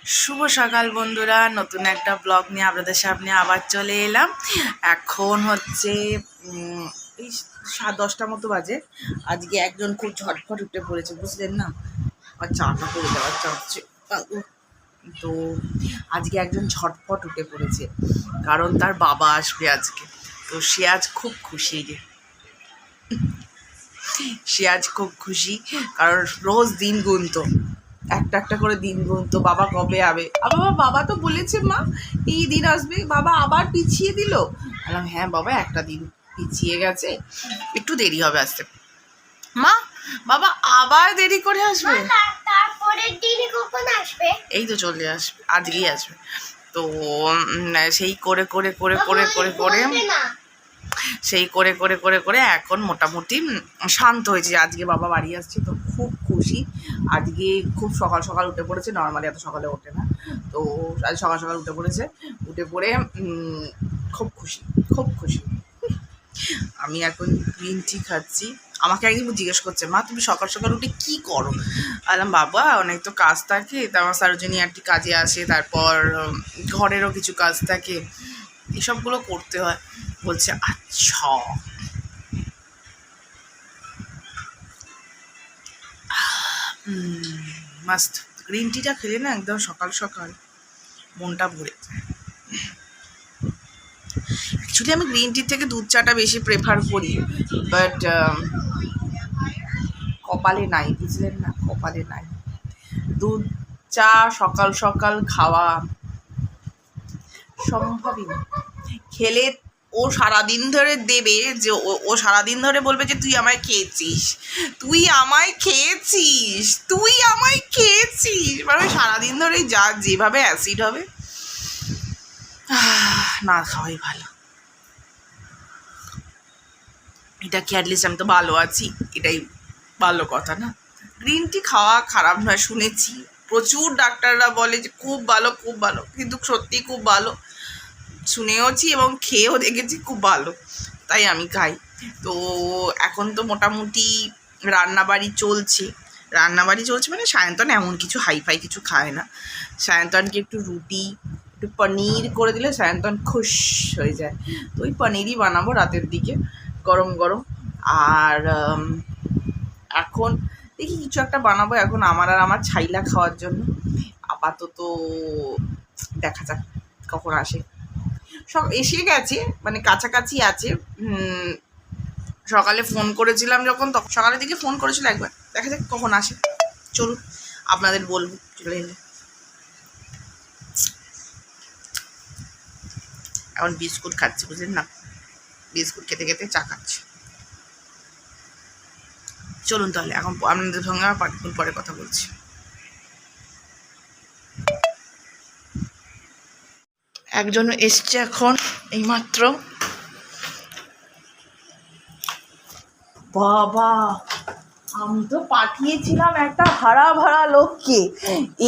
শুভ সকাল বন্ধুরা, নতুন একটা ব্লগ নিয়ে আপনাদের সামনে আবার চলে এলাম। এখন হচ্ছে এই 10:30 মতো বাজে। আজকে একজন খুব ঝটফট উঠে পড়েছে, বুঝলেন না? আর চাটা করে দেওয়ার চাচ্ছে। তো আজকে একজন ঝটফট উঠে পড়েছে, কারণ তার বাবা আসবে আজকে। তো সে আজ খুব খুশি, খুব খুশি, কারণ রোজ দিন গুনতো, একটা একটা করে দিন গুনতো, বাবা কবে আবে। বাবা তো বলেছে মা এই দিন আসবে, বাবা আবার পিছিয়ে দিল। বললাম হ্যাঁ বাবা, একটা দিন পিছিয়ে গেছে, একটু দেরি হবে আসতে। মা বাবা আবার দেরি করে আসবে, তারপরের দিনে কখন আসবে? এই তো চলে আসবে, আজকেই আসবে। তো সেই করে করে করে করে করে করে সেই করে করে করে করে এখন মোটামুটি শান্ত হয়েছে। আজকে বাবা বাড়ি আসছে, তো খুব খুশি। আজকে খুব সকাল সকাল উঠে পড়েছে, নর্মালি এত সকালে ওঠে না। তো আজ সকাল সকাল উঠে পড়েছে, উঠে পড়ে খুব খুশি, খুব খুশি। আমি এখন গ্রিন টি খাচ্ছি। আমাকে একদিন জিজ্ঞেস করছে, মা তুমি সকাল সকাল উঠে কী করো? বললাম বাবা অনেক তো কাজ থাকে, তারপর সার্জনী একটি কাজে আসে, তারপর ঘরেরও কিছু কাজ থাকে, এসবগুলো করতে হয়। বলছে আচ্ছা। মাস্ত গ্রিন টিটা খেলে না একদম সকাল সকাল মনটা ভরে যায়। অ্যাকচুয়ালি আমি গ্রিন টির থেকে দুধ চাটা বেশি প্রেফার করি, বাট কপালে নাই, বুঝলেন না? কপালে নাই দুধ চা সকাল সকাল খাওয়া, সম্ভবই না। খেলে ও সারাদিন ধরে দেবে, যে ও সারাদিন ধরে বলবে যে তুই আমায় খেয়েছিস, তুই আমায় খেয়েছিস, তুই আমায় খেয়েছিস, মানে সারাদিন ধরে যা যেভাবে অ্যাসিড হবে, না খাওয়াই ভালো। এটা কি অ্যাটলিস্ট আমি তো ভালো আছি, এটাই ভালো কথা না? গ্রিন টি খাওয়া খারাপ নয়, শুনেছি প্রচুর ডাক্তাররা বলে যে খুব ভালো খুব ভালো, কিন্তু সত্যি খুব ভালো, শুনেওছি এবং খেয়েও দেখেছি খুব ভালো, তাই আমি খাই। তো এখন তো মোটামুটি রান্নাবাড়ি চলছে মানে সায়ন্তন এমন কিছু হাইফাই কিছু খায় না। সায়ন্তনকে একটু রুটি, একটু পনির করে দিলে সায়ন্তন খুশ হয়ে যায়। তো ওই পনিরই বানাবো রাতের দিকে, গরম গরম। আর এখন দেখি কিছু একটা বানাবো এখন আমার আর আমার ছাইলা খাওয়ার জন্য। আপাতত দেখা যাক কখন আসে। সব এসে গেছে, মানে কাছাকাছি আছে। সকালে ফোন করেছিলাম যখন, তখন সকালের দিকে ফোন করেছিল একবার, দেখা যাক কখন আসে। চলুন আপনাদের বলবো চলে এলে। এখন বিস্কুট খাচ্ছি, বুঝলেন না? বিস্কুট খেতে খেতে চা খাচ্ছি। চলুন তাহলে এখন আপনাদের সঙ্গে আমার পাঁচক্ষণ পরে কথা বলছি। একজন এসছে এখন এইমাত্র। বাবা আমি তো পাঠিয়েছিলাম একটা হারা ভাড়া লোককে,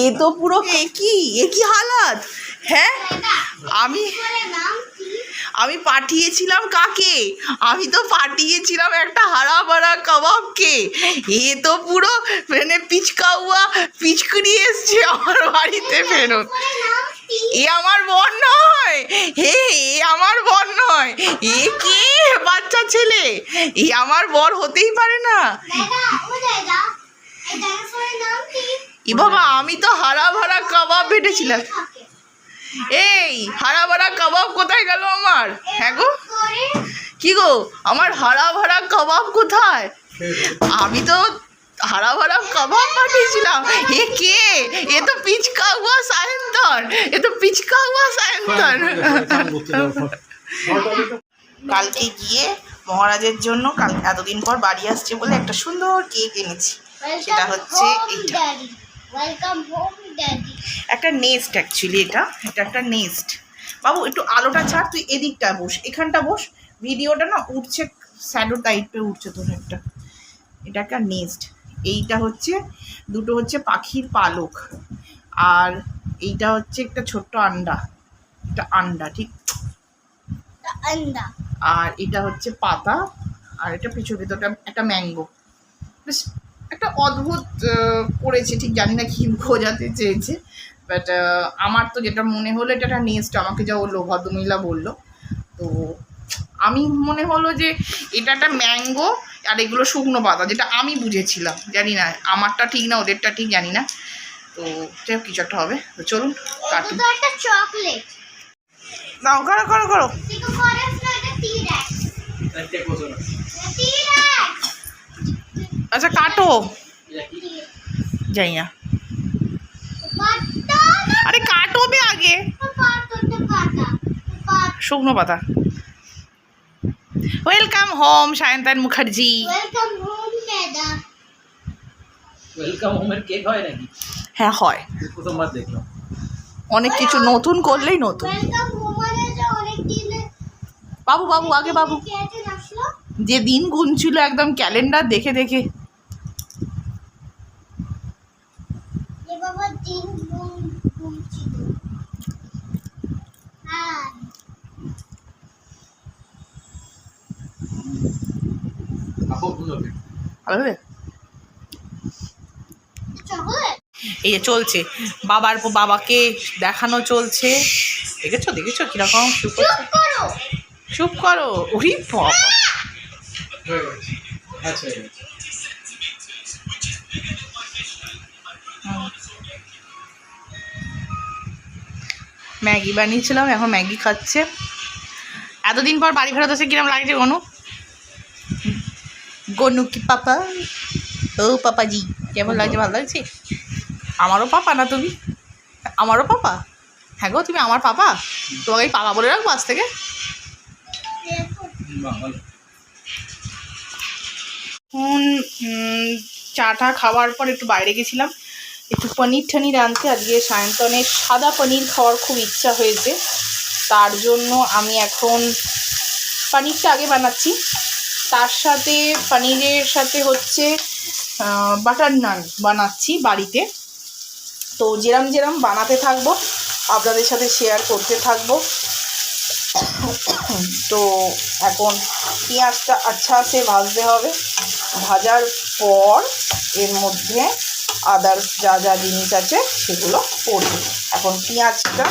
এ তো পুরো একই হালাত। হ্যাঁ আমি পাঠিয়েছিলাম কাকে? আমি তো পাঠিয়েছিলাম একটা হারা ভাড়া কাবাবকে। এ তো পুরো মানে পিচকুড়ি এসছে আমার বাড়িতে ফেরত। এ আমার বর নয়, হে এ আমার বর নয়, এ কে বাচ্চা ছেলে? এ আমার বর হতেই পারে না। এ বাবা আমি তো হারা ভরা কাবাব ভেটেছিলাম। এই হারা ভরা কাবাব কোথায় গেল আমার? হ্যাঁ গো, কি গো আমার হারা ভরা কাবাব কোথায়? আমি তো হারা ভরা কাবাব পাঠিয়েছিলাম। এ কে? এ তো পিচকা হুয়া সায়ন্তন, কালকে গিয়ে মহারাজের জন্য, কাল এতদিন পর বাড়ি আসছে বলে একটা সুন্দর কেক এনেছি। সেটা হচ্ছে এইটা, একটা নেস্ট। অ্যাকচুয়ালি এটা একটা নেস্ট। বাবু একটু আলোটা ছাড়, তুই এদিকটা বস, এখানটা বস, ভিডিওটা না উঠছে, শ্যাডো টাইপে উঠছে তোর একটা। এটা একটা নেস্ট। এইটা হচ্ছে দুটো হচ্ছে পাখির পালক, আর এইটা হচ্ছে একটা ছোট্ট আন্ডা, একটা আন্ডা, ঠিক। আর এটা হচ্ছে পাতা, আর এটা পিছু ভিতরটা একটা ম্যাঙ্গো। বেশ একটা অদ্ভুত করেছে, ঠিক জানি না কি বোঝাতে চেয়েছে। বাট আমার তো যেটা মনে হলো এটা একটা নেক্সট আমাকে যা বললো ভদ্রমহিলা বললো, তো আমি মনে হলো যে এটা একটা ম্যাঙ্গো আর এগুলো শুকনো পাতা, যেটা আমি বুঝেছিলাম, জানি না আমারটা ঠিক না ওদেরটা ঠিক জানি না, তো যাই হোক কিছু একটা হবে। তো চলুন কাটি। এটা তো একটা চকলেট। নাও করো করো করো। ঠিক করে এটা টি-রেক্স। একটা কোজন আছে। টি-রেক্স। আচ্ছা কাটো। জানি না, পাতা আরে কাটো বে আগে। পাতা শুকনো পাতা। Welcome home Sayantan Mukherjee. Welcome home দাদা। ওয়েলকাম হোমের কেক হয় নাকি? হ্যাঁ হয়, প্রথমবার দেখলাম। অনেক কিছু নতুন করলেই নতুন। ওয়েলকাম হোম মানে যে অনেক দিন বাবু বাবু আগে বাবু, কেটে আসলো। যে দিন গুনছিল একদম ক্যালেন্ডার দেখে দেখে। যে বাবা দিন গুনছিল। হ্যাঁ আপু গুলোবে। ভালো রে? চকলেট। এই যে চলছে বাবার বাবাকে দেখানো চলছে, দেখেছো দেখেছো কিরকম শুপ চুপ করো। চুপ করো। ওরে বাবা, হয়ে গেছে। আচ্ছা হয়ে গেছে। ম্যাগি বানিয়েছিলাম, এখন ম্যাগি খাচ্ছে। এতদিন পর বাড়ি ফেরত এসে কিরম লাগছে গনু? গনু কি পাপা? ও পাপাজি কেমন লাগছে? ভালো লাগছে? আমারও পাপা না তুমি? আমারও পাপা? হ্যাঁ গো তুমি আমার পাপা, তোমাকে পাপা বলে রাখবো আজ থেকে। বাহ ভালো। এখন চাটা খাওয়ার পর একটু বাইরে গেছিলাম, একটু পনির ঠানির আনতে। আজকে সায়ন্তনের সাদা পনির খাওয়ার খুব ইচ্ছা হয়েছে, তার জন্য আমি এখন পনিরটা আগে বানাচ্ছি। তার সাথে পনিরের সাথে হচ্ছে বাটার নান বানাচ্ছি বাড়িতে। তো যেরম যেরম বানাতে থাকবো আপনাদের সাথে শেয়ার করতে থাকবো। তো এখন পেঁয়াজটা আচ্ছা সে ভাজতে হবে, ভাজার পর এর মধ্যে আদার যা যা জিনিস আছে সেগুলো পড়বে। এখন পেঁয়াজটা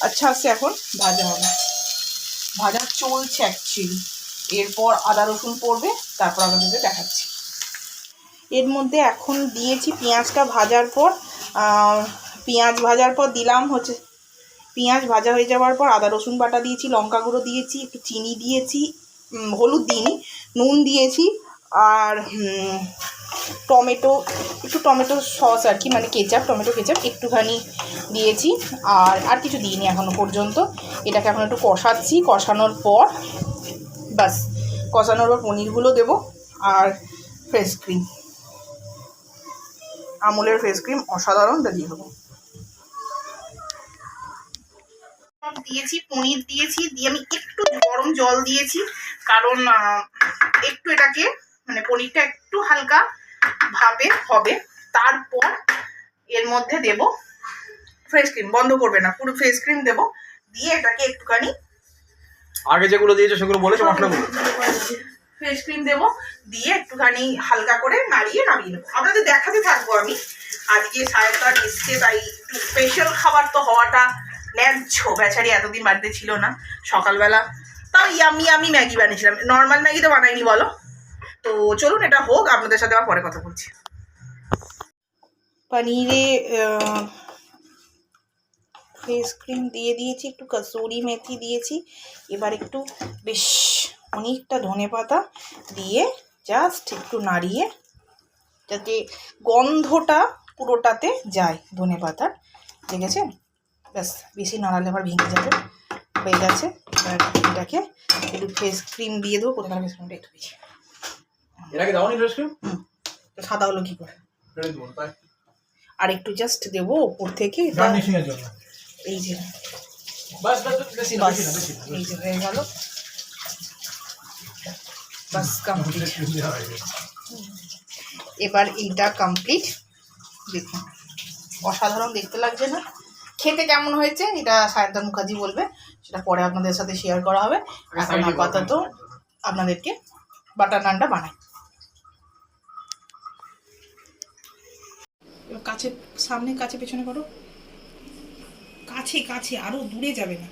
আচ্ছা সে এখন ভাজা হবে, ভাজা চলছে অ্যাকচুয়ালি। এরপর আদা রসুন পড়বে, তারপর আপনাদের দেখাচ্ছি। এর মধ্যে এখন দিয়েছি পেঁয়াজটা ভাজার পর, পেঁয়াজ ভাজার পর দিলাম হচ্ছে, পেঁয়াজ ভাজা হয়ে যাওয়ার পর আদা রসুন বাটা দিয়েছি, লঙ্কা গুঁড়ো দিয়েছি, একটু চিনি দিয়েছি, হলুদ দিইনি, নুন দিয়েছি, আর একটু টমেটো সস আর কি, মানে কেচাপ, টমেটো কেচাপ একটুখানি দিয়েছি। আর কিছু দিইনি এখনও পর্যন্ত। এটাকে এখন একটু কষাচ্ছি, কষানোর পর ব্যাস, কষানোর পর পনিরগুলো দেবো। আর ফ্রেশ ক্রিম, আমুলের ফ্রেশ ক্রিম অসাধারণটা দিয়ে দেবো। দিয়েছি পনির দিয়েছি, দিয়ে আমি একটু গরম জল দিয়েছি, কারণ একটু এটাকে মানে পনিরটা একটু হালকা ভাবে হবে। তারপর এর মধ্যে দেব ফ্রেশ ক্রিম, বন্ধ করবে না, পুরো ফ্রেশ ক্রিম দেবো, দিয়ে এটাকে একটুখানি আগে যেগুলো দিয়েছো সেগুলো বলেছো মশলাগুলো? ফ্রেশ ক্রিম দেবো, দিয়ে একটুখানি হালকা করে নামিয়ে নেবো। আপনাদের দেখাতে থাকবো আমি। আজকে সায়ন্তান এসছে, তাই একটু স্পেশাল খাবার তো হওয়াটা ন্যায্য। বেচারি এতদিন বাড়িতে ছিল না, সকালবেলা তাও আমি ম্যাগি বানিয়েছিলাম, নর্মাল ম্যাগি তো বানাইনি বলো। তো চলুন এটা হোক, আপনাদের সাথে আবার পরে কথা বলছি। পনিরে ফেস ক্রিম দিয়ে দিয়েছি, একটু কসুরি মেথি দিয়েছি, এবার একটু বেশ অনেকটা ধনেপাতা দিয়ে জাস্ট একটু নাড়িয়ে, যাতে গন্ধটা পুরোটাতে যায় ধনেপাতার, ঠিক আছে? ব্যাস, বেশি নাড়ালে আবার ভেঙে যাবে। হয়ে গেছে, এবার এটাকে একটু ফেস ক্রিম দিয়ে দেবো। প্রথমে ফেস ক্রিমটা একটু বেশি, এর আগে দাওনি ফ্রেশ ক্রিম? তো সাদা হলো কী করে? আর একটু জাস্ট দেবো ওপর থেকে, গার্নিশিং এর জন্য। এই যে বাস বাস বেশি না বেশি না বেশি না। এই যে হয়ে গেল, বাস কমপ্লিট। এবার এইটা কমপ্লিট। দেখুন অসাধারণ দেখতে লাগছে না? খেতে কেমন হয়েছে এটা সায়ন্তান মুখার্জি বলবে, সেটা পরে আপনাদের সাথে শেয়ার করা হবে। এখন আপাতত আপনাদেরকে বাটার নানটা বানাই। কাছে সামনে, কাছে পেছনে করো। কাছে কাছে, আরো দূরে যাবে না।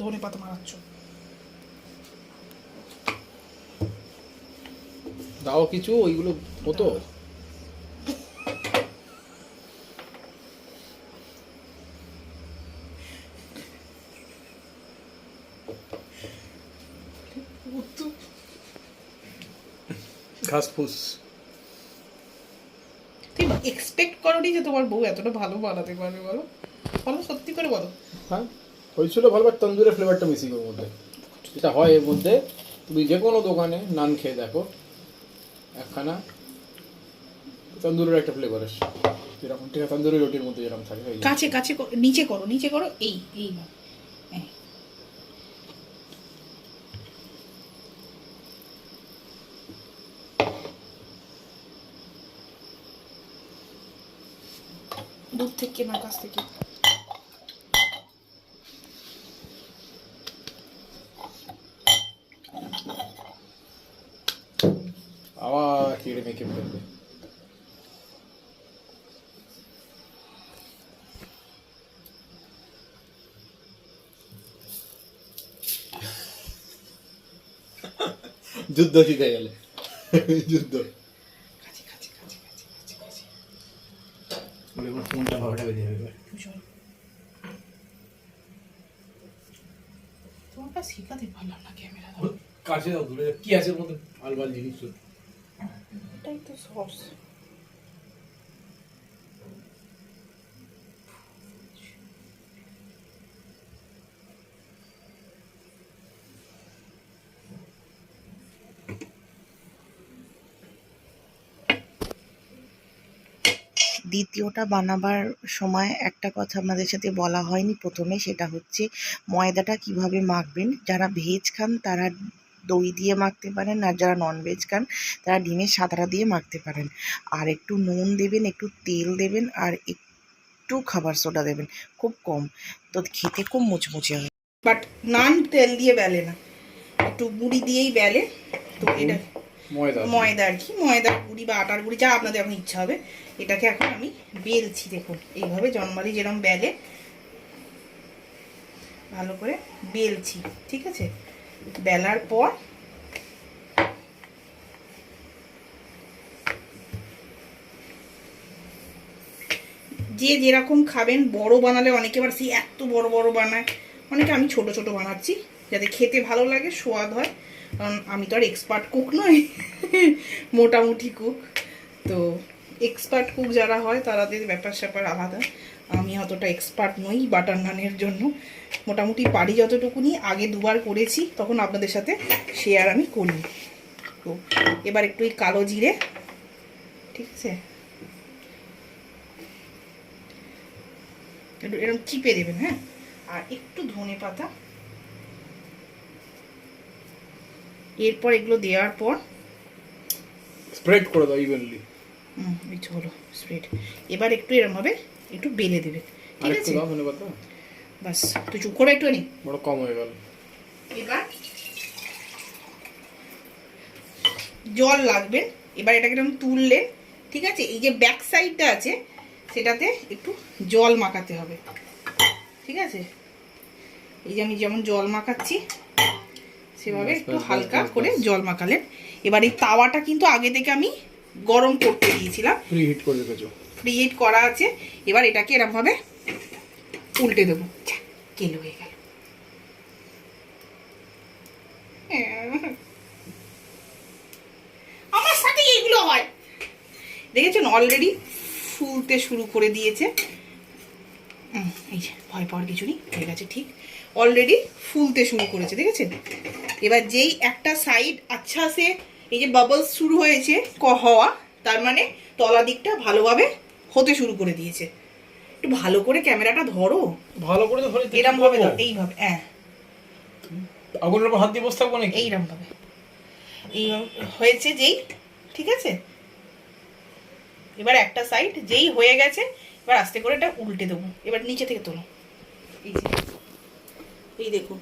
ধনে পাতা মারাচ্ছ, দাও কিছু ওইগুলো হতো। ঘাসফুস। তুই এক্সপেক্ট করোনি যে তোমার বউ এতটা ভালো বানাতে পারবে? বলো বলো, সত্যি করে বলো। হ্যাঁ হয়েছিল ভালো, বাট তন্দুরের ফ্লেভারটা মিসিং ওর মধ্যে। যেটা হয় এর মধ্যে, তুমি যে কোনো দোকানে নান খেয়ে দেখো, একখানা তন্দুরের একটা ফ্লেভার আসে যেরকম, ঠিক আছে, তন্দুরি রুটির মধ্যে যেরকম থাকে। কাছে কাছে নিচে করো, নিচে করো, এই এই দূর থেকে না কাছ থেকে। আবার চিড়ে মেখে ফেলবে। যুদ্ধ শিখে গেলে, যুদ্ধ। কাছে কাছে কাছে কাছে কাছে কাছে। ফোনটা ভালোটা বেজে যাবে। তোমাকে শেখাতে পারলাম না ক্যামেরা। কাছে দাও, দূরে কি আছে ওর মধ্যে আলবাল জিনিস। এটাই তো সস। দ্বিতীয়টা বানাবার সময় একটা কথা আপনাদের সাথে বলা হয়নি প্রথমে, সেটা হচ্ছে ময়দাটা কিভাবে মাখবেন। যারা ভেজ খান তারা দই দিয়ে মাখতে পারেন, আর যারা ননভেজ খান তারা ডিমের সাদাটা দিয়ে মাখতে পারেন। আর একটু নুন দেবেন, একটু তেল দেবেন, আর একটু খাবার সোডা দেবেন, খুব কম, তো খেতে খুব মুচমুচে হয়। বাট নান তেল দিয়ে বেলে না, একটু গুঁড়ি দিয়েই বেলে। তো এটা ময়দা আর কি, ময়দার গুঁড়ি বা আটার গুঁড়ি যা আপনাদের এখন ইচ্ছা হবে। এটাকে এখন আমি বেলছি, দেখুন এইভাবে জন্মালি যেরকম বেলে ভালো করে বেলছি, ঠিক আছে। বেলার পর যে যেরকম খাবেন, বড় বানালে অনেকে আবার সেই এত বড় বড় বানায়, অনেকে, আমি ছোট ছোট বানাচ্ছি যাতে খেতে ভালো লাগে, স্বাদ হয়। কারণ আমি তো আর এক্সপার্ট কুক নই, মোটামুটি কুক। তো এক্সপার্ট কুক যারা হয় তাদের ব্যাপার স্যাপার আলাদা। আমি অতটা এক্সপার্ট নই বাটার নানের জন্য, মোটামুটি পারি যতটুকুনি। আগে দুবার করেছি, তখন আপনাদের সাথে শেয়ার আমি করি। তো এবার একটু এই কালো জিরে, ঠিক আছে, একটু এরকম চিপে দেবেন, হ্যাঁ। আর একটু ধনে পাতা। এরপর এগুলো দেওয়ার পর স্প্রেড করে দাও ইভেনলি। এই হলো স্প্রেড। এবার একটু এরকম ভাবে একটু বেলে দেবে, ঠিক আছে। বাস, তো চুপ করে একটু নি, বড় কম হয়ে গেল। এবার জল লাগবে। এবার এটাকে এরকম তুললে, ঠিক আছে, এই যে ব্যাক সাইডটা আছে সেটাতে একটু জল মাখাতে হবে, ঠিক আছে। এই যে আমি যেমন জল মাখাচ্ছি সেভাবে একটু হালকা করে জল মাখালেন। এবার এই তাওয়াটা কিন্তু আগে থেকে আমি গরম করতে দিয়েছিলাম, প্রিহিট করে রেখেছো, প্রিহিট করা আছে। এবার এটাকে এরকম ভাবে উল্টে দেবো, কেলো হয়ে গেল। আমার সাথে এইগুলো হয়, দেখেছেন অলরেডি ফুলতে শুরু করে দিয়েছে। এই যে ভয় পাওয়ার কিছু নেই, হয়ে গেছে ঠিক, অলরেডি ফুলতে শুরু করেছে, দেখেছেন। এবার যেই একটা সাইড আচ্ছা সে এই যে বাবলস শুরু হয়েছে হওয়া, তার মানে তলা দিকটা ভালোভাবে হতে শুরু করে দিয়েছে। একটু ভালো করে ক্যামেরাটা ধরো, ভালো করে তো ধরে এরম ভাবে ধরো, এইভাবে, হ্যাঁ আগুনের উপর হাত দিয়ে বসে থাকবো নাকি? এইরকম ভাবে, এইভাবে হয়েছে যেই, ঠিক আছে। এবার একটা সাইড যেই হয়ে গেছে, এবার আস্তে করে এটা উল্টে দেবো। এবার নিচে থেকে তোলো, এই যে, এই দেখুন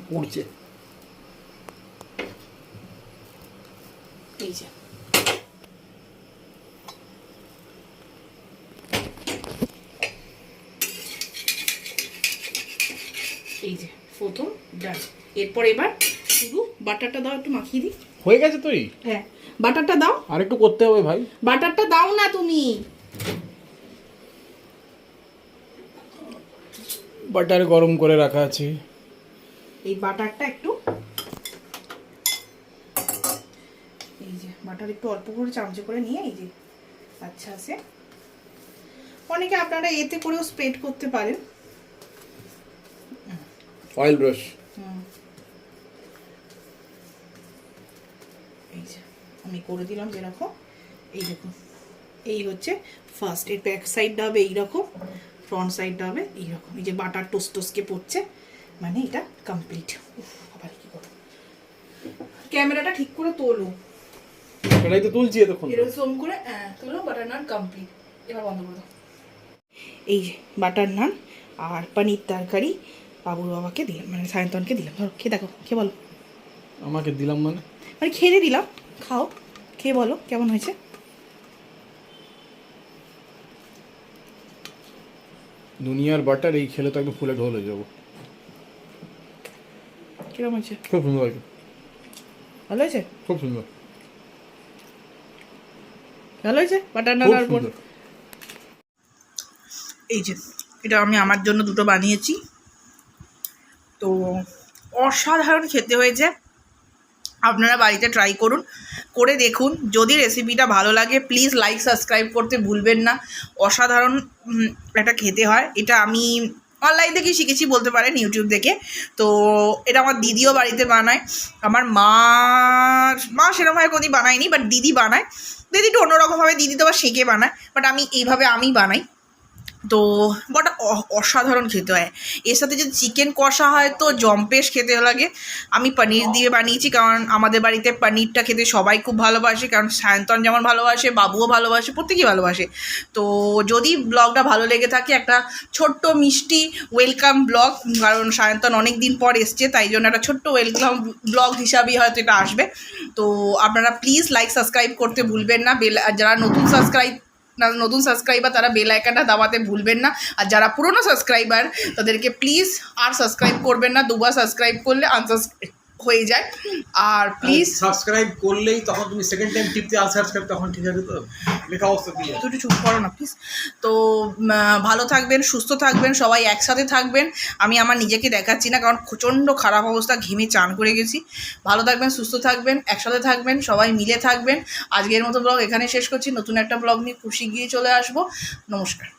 পড়ছে। এই যে, এই যে প্রথম ডান। এরপর এবার শুধু বাটারটা দাও, একটু মাখিয়ে দিই। হয়ে গেছে তুই? হ্যাঁ বাটারটা দাও, আর একটু করতে হবে ভাই। বাটারটা দাও না তুমি। বাটার গরম করে রাখা আছে। এই বাটারটা একটু, এই যে বাটার একটু অল্প করে চামচে করে নিয়ে, এই যে আচ্ছা আছে। অনেকে আপনারা এতে করেও স্প্রেড করতে পারেন, অয়েল ব্রাশ। এই যে আমি করে দিলাম যেরকম, এই দেখুন এই হচ্ছে ফার্স্ট। এর ব্যাক সাইডটা হবে এইরকম, ফ্রন্ট সাইডটা হবে এইরকম। এই যে বাটার টোস্ট টোস্টকে পড়ছে, মানে এটা কমপ্লিট। আবার কি করো, ক্যামেরাটা ঠিক করে তোলো, এটাই তো তুলছি এতক্ষণ। এরকম করে তোলো। বাটার নান কমপ্লিট, এবার বন্ধ করে দাও। এই যে বাটার নান আর পনির তরকারি বাবুর বাবাকে দিলাম, মানে সায়ন্তনকে দিলাম। ধরো খেয়ে দেখো, খেয়ে বলো। আমাকে দিলাম মানে? মানে খেয়ে দিলাম, খাও, খেয়ে বলো কেমন হয়েছে। দুনিয়ার বাটার এই খেলে তো একদম ফুলে ঢোল হয়ে যাবো। কিরকম হয়েছে? খুব সুন্দর হয়েছে, ভালো হয়েছে, খুব সুন্দর, ভালো হয়েছে বাটার নান খুব আর সুন্দর। এই যে এটা আমি আমার জন্য দুটো বানিয়েছি, তো অসাধারণ খেতে হয়েছে। আপনারা বাড়িতে ট্রাই করুন, করে দেখুন। যদি রেসিপিটা ভালো লাগে প্লিজ লাইক সাবস্ক্রাইব করতে ভুলবেন না। অসাধারণ একটা খেতে হয়। এটা আমি অনলাইন থেকে শিখেছি বলতে পারেন, ইউটিউব থেকে। তো এটা আমার দিদিও বাড়িতে বানায়, আমার মা সেরকমভাবে কোনোদিন বানায়নি, বাট দিদি বানায়। দিদি একটু অন্যরকমভাবে, দিদি তো আবার সেঁকে বানায়, বাট আমি এইভাবে আমি বানাই। তো বট অসাধারণ খেতে হয়। এর সাথে যদি চিকেন কষা হয় তো জম্পেশ খেতে লাগে। আমি পনির দিয়ে বানিয়েছি, কারণ আমাদের বাড়িতে পনিরটা খেতে সবাই খুব ভালোবাসে, কারণ সায়ন্তন যেমন ভালোবাসে, বাবুও ভালোবাসে, প্রত্যেকেই ভালোবাসে। তো যদি ব্লগটা ভালো লেগে থাকে, একটা ছোট্ট মিষ্টি ওয়েলকাম ব্লগ, কারণ সায়ন্তন অনেক দিন পর এসছে, তাই জন্য একটা ছোট্ট ওয়েলকাম ব্লগ হিসাবেই হয়তো এটা আসবে। তো আপনারা প্লিজ লাইক সাবস্ক্রাইব করতে ভুলবেন না। যারা নতুন সাবস্ক্রাইবার তারা বেল আইকনটা দাবাতে ভুলবেন না। আর যারা পুরনো সাবস্ক্রাইবার তাদেরকে প্লিজ আর সাবস্ক্রাইব করবেন না, দুবার সাবস্ক্রাইব করলে আনসাবস্ক্রাইব হয়ে যায়। আর প্লিজ সাবস্ক্রাইব করলেই তখন তুমি সেকেন্ড টাইম টিপতে আনসাবস্ক্রাইব, তখন ঠিক আছে তো? লেখা অবস্থা কি আছে? একটু চুপ করো না প্লিজ। তো ভালো থাকবেন, সুস্থ থাকবেন, সবাই একসাথে থাকবেন। আমি আমার নিজেকে দেখাচ্ছি না, কারণ প্রচণ্ড খারাপ অবস্থা, ঘেমে চান করে গেছি। ভালো থাকবেন, সুস্থ থাকবেন, একসাথে থাকবেন, সবাই মিলে থাকবেন। আজকের মতো ব্লগ এখানে শেষ করছি। নতুন একটা ব্লগ নিয়ে খুব শিগগিরই চলে আসবো। নমস্কার।